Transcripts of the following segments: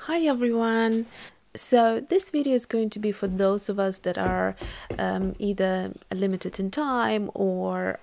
Hi everyone! So this video is going to be for those of us that are either limited in time or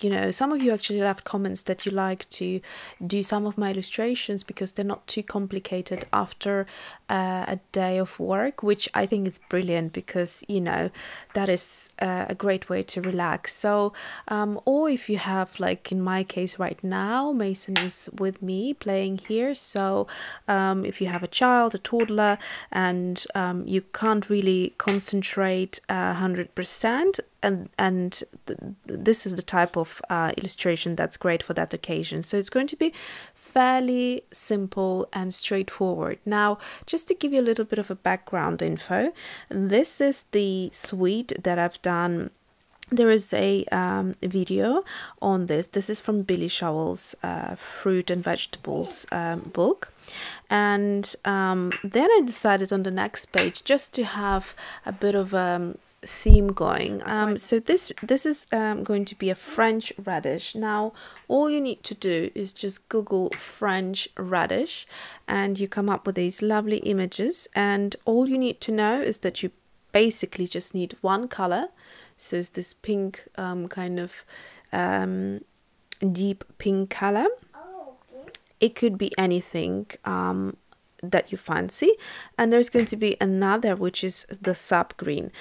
you know, some of you actually left comments that you like to do some of my illustrations because they're not too complicated after a day of work, which I think is brilliant because, you know, that is a great way to relax. So, or if you have, like in my case right now, Mason is with me playing here. So if you have a child, a toddler, and you can't really concentrate 100%, and this is the type of illustration that's great for that occasion. So it's going to be fairly simple and straightforward. Now, just to give you a little bit of a background info, this is the suite that I've done. There is a video on this. This is from Billy Shovel's fruit and vegetables book. And then I decided on the next page just to have a bit of theme going. So this is going to be a French radish. Now all you need to do is just Google French radish and you come up with these lovely images, and all you need to know is that you basically just need one color. So it's this pink kind of deep pink color. It could be anything that you fancy, and there's going to be another which is the sap green.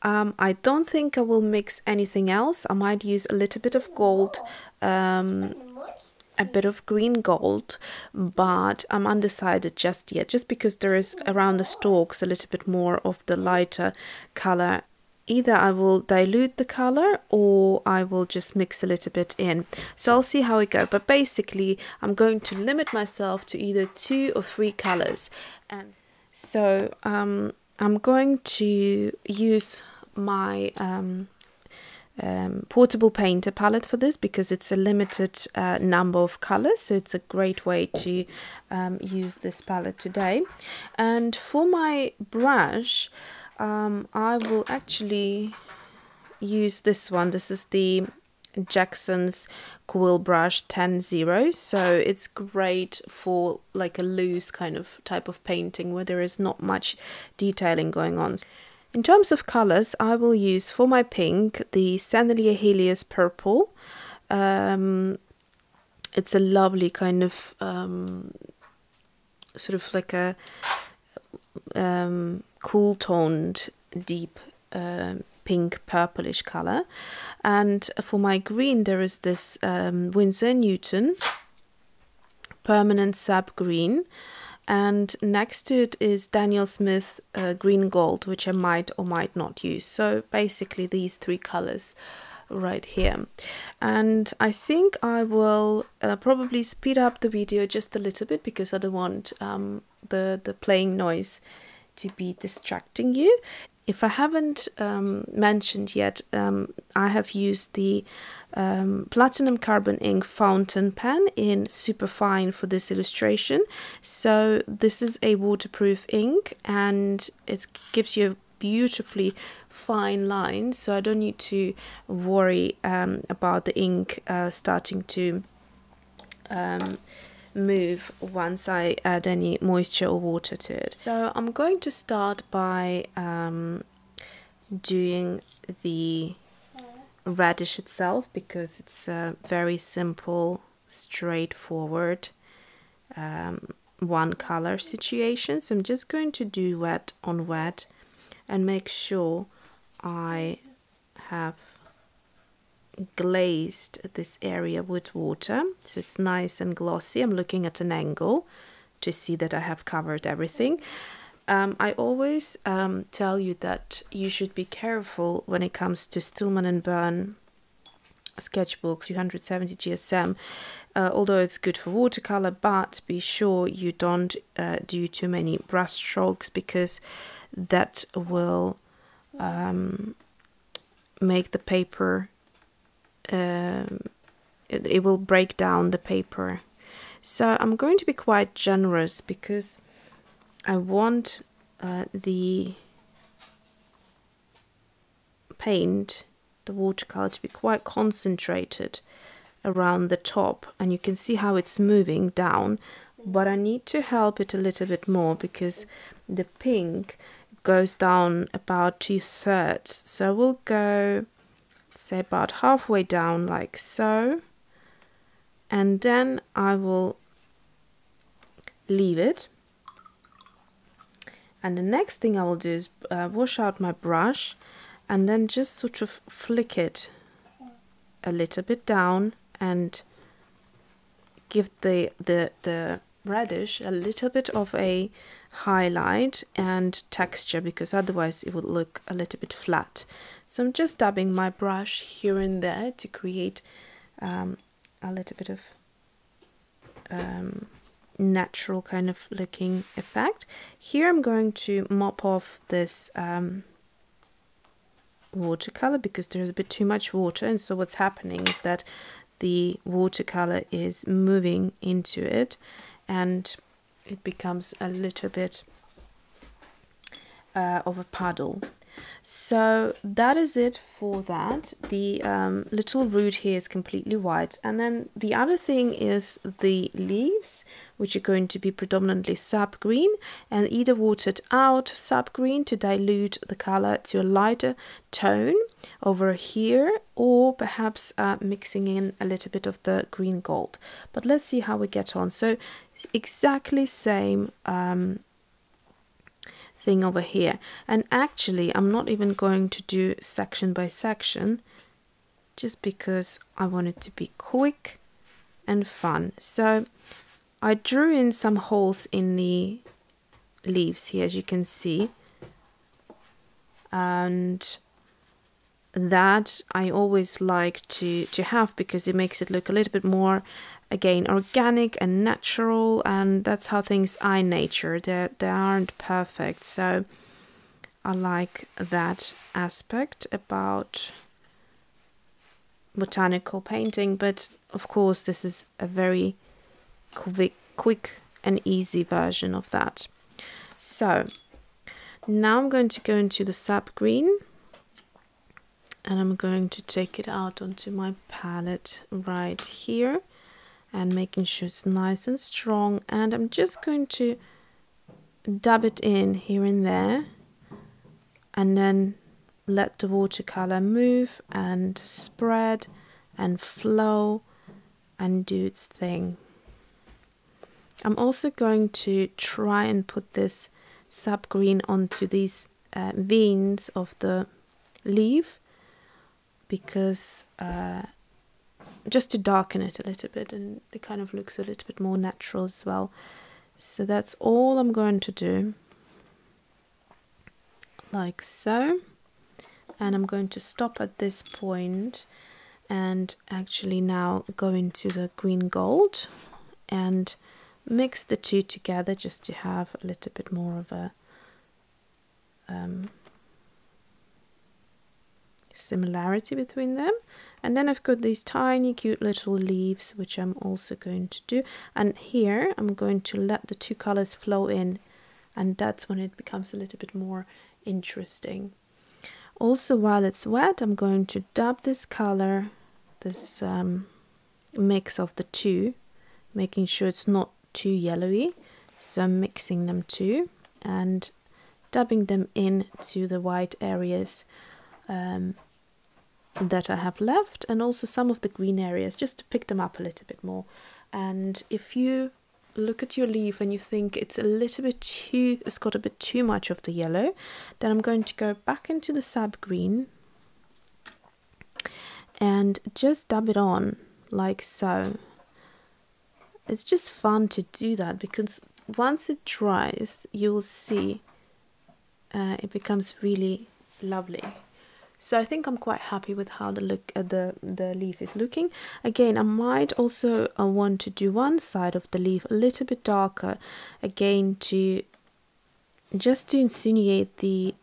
I don't think I will mix anything else. I might use a little bit of gold, a bit of green gold, but I'm undecided just yet, just because there is around the stalks a little bit more of the lighter color. Either I will dilute the color or I will just mix a little bit in. So I'll see how it goes. But basically, I'm going to limit myself to either 2 or 3 colors. And so I'm going to use my portable painter palette for this because it's a limited number of colors. So it's a great way to use this palette today. And for my brush, I will actually use this one. This is the Jackson's Quill Brush 10-0. So it's great for like a loose kind of type of painting where there is not much detailing going on. In terms of colors, I will use for my pink the Sennelier Helios purple. It's a lovely kind of sort of like a cool toned deep pink purplish color. And for my green there is this Winsor Newton permanent sap green, and next to it is Daniel Smith green gold, which I might or might not use. So basically these 3 colors right here. And I think I will probably speed up the video just a little bit because I don't want the playing noise to be distracting you. If I haven't mentioned yet, I have used the platinum carbon ink fountain pen in Superfine for this illustration. So this is a waterproof ink and it gives you a beautifully fine lines, so I don't need to worry about the ink starting to move once I add any moisture or water to it. So I'm going to start by doing the radish itself because it's a very simple, straightforward one color situation. So I'm just going to do wet on wet and make sure I have glazed this area with water so it's nice and glossy. I'm looking at an angle to see that I have covered everything. I always tell you that you should be careful when it comes to Stillman & Byrne sketchbooks 270 GSM, although it's good for watercolor, but be sure you don't do too many brush strokes because that will make the paper it will break down the paper. So I'm going to be quite generous because I want the paint, the watercolor, to be quite concentrated around the top, and you can see how it's moving down but I need to help it a little bit more because the pink goes down about 2/3. So we'll go, say, about halfway down like so, and then I will leave it. And the next thing I will do is wash out my brush and then just sort of flick it a little bit down and give the radish a little bit of a highlight and texture, because otherwise it would look a little bit flat. So I'm just dabbing my brush here and there to create a little bit of natural kind of looking effect. Here I'm going to mop off this watercolor because there's a bit too much water, and so what's happening is that the watercolor is moving into it and it becomes a little bit of a puddle. So that is it for that. The little root here is completely white, and then the other thing is the leaves, which are going to be predominantly sap green, and either watered out sap green to dilute the color to a lighter tone over here, or perhaps mixing in a little bit of the green gold. But let's see how we get on. So exactly same thing over here, and actually I'm not even going to do section by section just because I want it to be quick and fun. So I drew in some holes in the leaves here, as you can see, and that I always like to have because it makes it look a little bit more, again, organic and natural, and that's how things are in nature. They aren't perfect, so I like that aspect about botanical painting. But of course this is a very quick and easy version of that. So now I'm going to go into the sap green, and I'm going to take it out onto my palette right here, and making sure it's nice and strong, and I'm just going to dab it in here and there, and then let the watercolor move and spread and flow and do its thing. I'm also going to try and put this sap green onto these veins of the leaf, because just to darken it a little bit, and it kind of looks a little bit more natural as well. So that's all I'm going to do, like so. And I'm going to stop at this point and actually now go into the green gold and mix the two together just to have a little bit more of a similarity between them. And then I've got these tiny cute little leaves, which I'm also going to do, and here I'm going to let the two colors flow in, and that's when it becomes a little bit more interesting. Also, while it's wet, I'm going to dab this color, this mix of the two, making sure it's not too yellowy. So I'm mixing them too and dabbing them in to the white areas that I have left, and also some of the green areas, just to pick them up a little bit more. And if you look at your leaf and you think it's a little bit too, it's got a bit too much of the yellow, then I'm going to go back into the sap green and just dab it on like so. It's just fun to do that because once it dries, you'll see it becomes really lovely. So I think I'm quite happy with how the leaf is looking. Again, I might also want to do one side of the leaf a little bit darker, again to just to insinuate the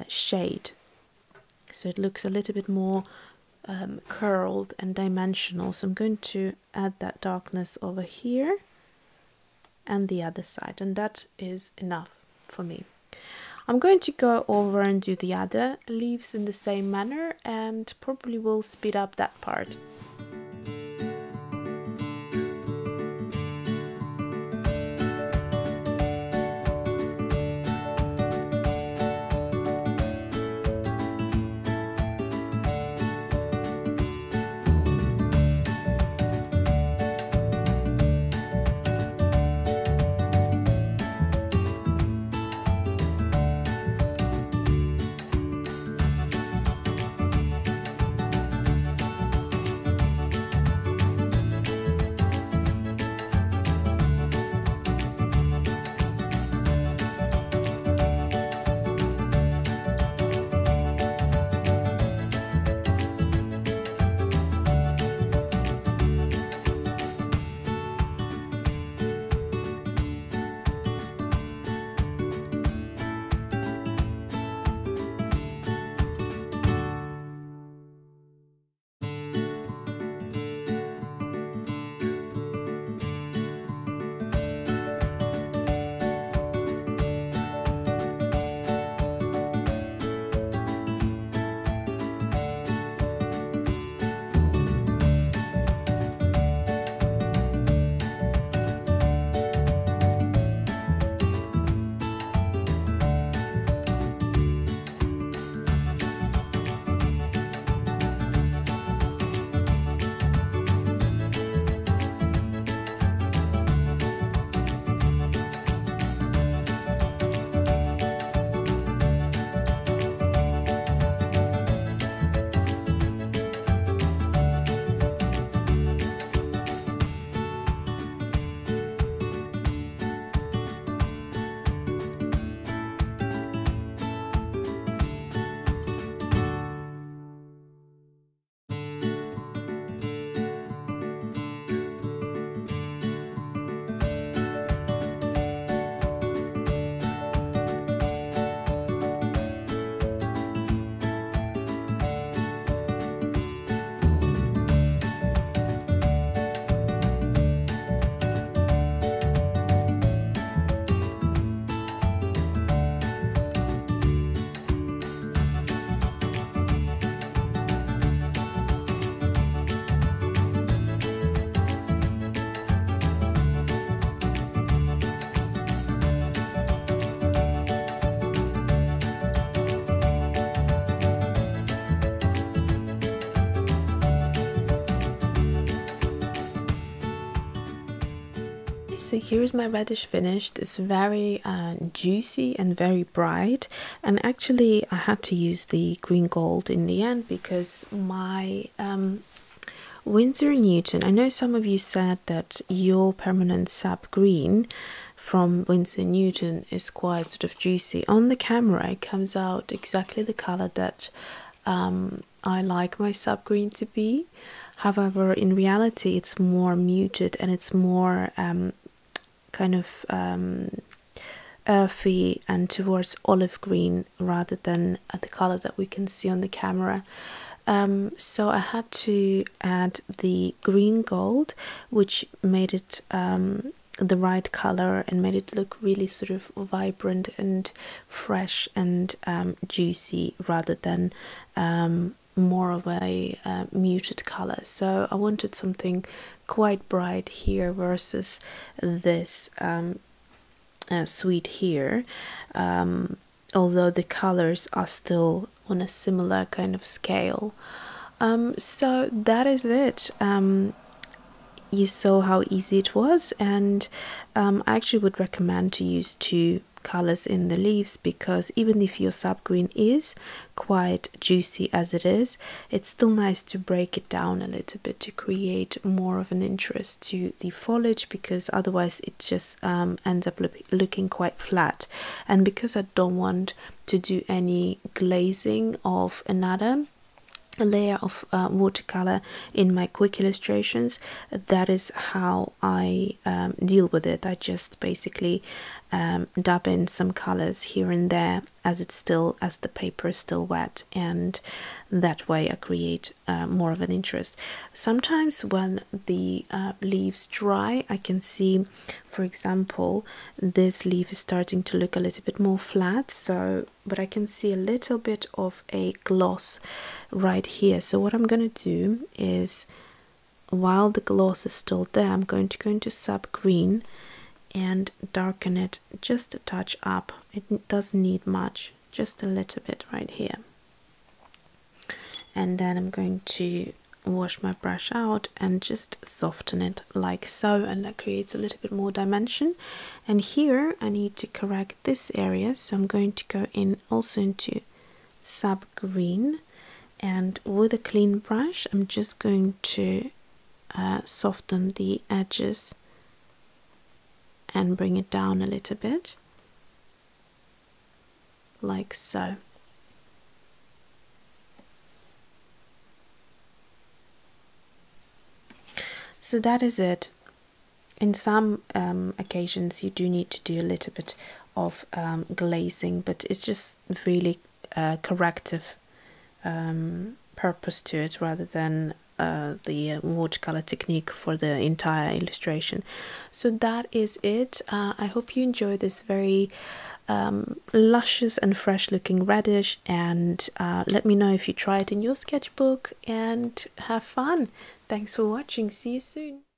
shade, so it looks a little bit more curled and dimensional. So I'm going to add that darkness over here and the other side, and that is enough for me. I'm going to go over and do the other leaves in the same manner, and probably will speed up that part. so here's my Radish finished. It's very juicy and very bright, and actually I had to use the green gold in the end because my Winsor Newton, I know some of you said that your permanent sap green from Winsor Newton is quite sort of juicy. On the camera it comes out exactly the color that I like my sap green to be. However, in reality it's more muted and it's more kind of earthy and towards olive green rather than the color that we can see on the camera. So I had to add the green gold, which made it the right color and made it look really sort of vibrant and fresh and juicy rather than more of a muted color. So I wanted something quite bright here versus this sweet here, although the colors are still on a similar kind of scale. So that is it. You saw how easy it was, and I actually would recommend to use 2 colors in the leaves, because even if your sap green is quite juicy as it is, it's still nice to break it down a little bit to create more of an interest to the foliage, because otherwise it just ends up looking quite flat. And because I don't want to do any glazing of another layer of watercolor in my quick illustrations, that is how I deal with it. I just basically dab in some colors here and there as the paper is still wet, and that way I create more of an interest. Sometimes when the leaves dry, I can see, for example, this leaf is starting to look a little bit more flat, so but I can see a little bit of a gloss right here. So what I'm going to do is, while the gloss is still there, I'm going to go into sap green and darken it just a touch up. It doesn't need much, just a little bit right here. And then I'm going to wash my brush out and just soften it like so, and that creates a little bit more dimension. And here I need to correct this area, so I'm going to go in also into sap green, and with a clean brush I'm just going to soften the edges and bring it down a little bit like so. So that is it. In some occasions you do need to do a little bit of glazing, but it's just really corrective purpose to it rather than the watercolor technique for the entire illustration. So that is it. I hope you enjoy this very luscious and fresh looking radish, and let me know if you try it in your sketchbook, and have fun. Thanks for watching. See you soon.